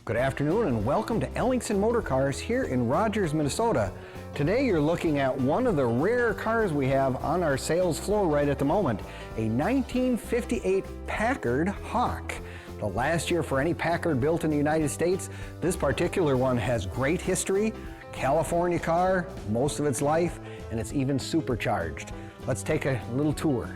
Good afternoon and welcome to Ellingson Motorcars here in Rogers, Minnesota. Today you're looking at one of the rare cars we have on our sales floor right at the moment, a 1958 Packard Hawk. The last year for any Packard built in the United States. This particular one has great history, California car, most of its life, and it's even supercharged. Let's take a little tour.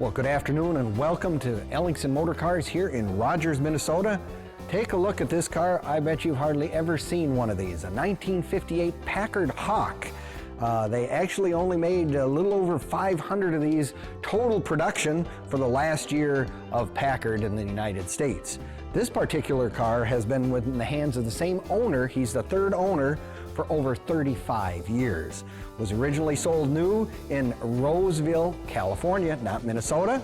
Well, good afternoon and welcome to Ellingson Motorcars here in Rogers, Minnesota. Take a look at this car. I bet you've hardly ever seen one of these, a 1958 Packard Hawk. They actually only made a little over 500 of these total production for the last year of Packard in the United States. This particular car has been in the hands of the same owner. He's the third owner for over 35 years. Was originally sold new in Roseville, California, not Minnesota.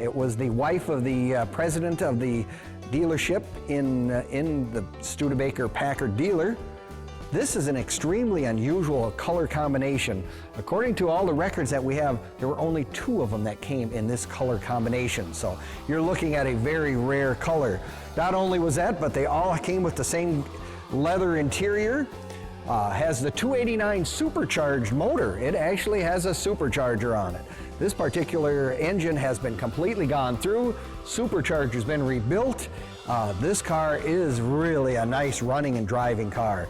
It was the wife of the president of the dealership in the Studebaker-Packard dealer. This is an extremely unusual color combination. According to all the records that we have, there were only 2 of them that came in this color combination. So you're looking at a very rare color. Not only was that, but they all came with the same leather interior. Has the 289 supercharged motor. It actually has a supercharger on it. This particular engine has been completely gone through. Supercharger's been rebuilt. This car is really a nice running and driving car.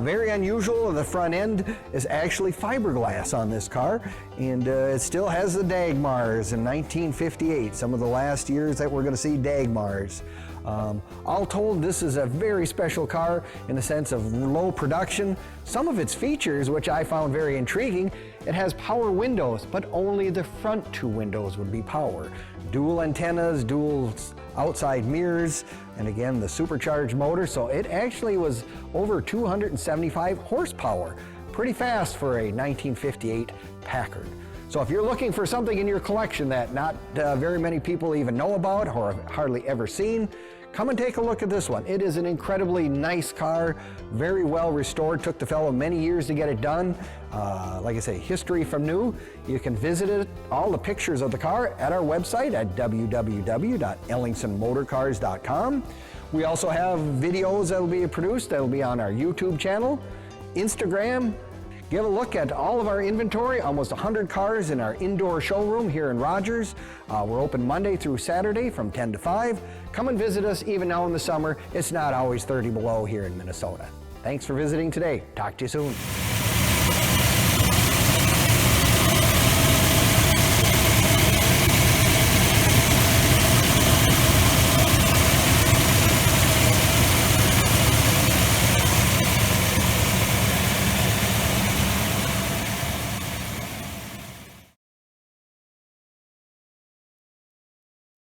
Very unusual, the front end is actually fiberglass on this car, and it still has the Dagmars in 1958, some of the last years that we're going to see Dagmars. All told, this is a very special car in the sense of low production. Some of its features, which I found very intriguing, it has power windows, but only the front 2 windows would be power. Dual antennas, dual outside mirrors, and again the supercharged motor, so it actually was over 275 horsepower. Pretty fast for a 1958 Packard. So if you're looking for something in your collection that not very many people even know about or have hardly ever seen, come and take a look at this one. It is an incredibly nice car, very well restored. Took the fellow many years to get it done. Like I say, history from new. You can visit it, all the pictures of the car at our website at www.ellingsonmotorcars.com. We also have videos that will be produced that will be on our YouTube channel, Instagram. Give a look at all of our inventory, almost 100 cars in our indoor showroom here in Rogers. We're open Monday through Saturday from 10 to 5. Come and visit us even now in the summer. It's not always 30 below here in Minnesota. Thanks for visiting today. Talk to you soon.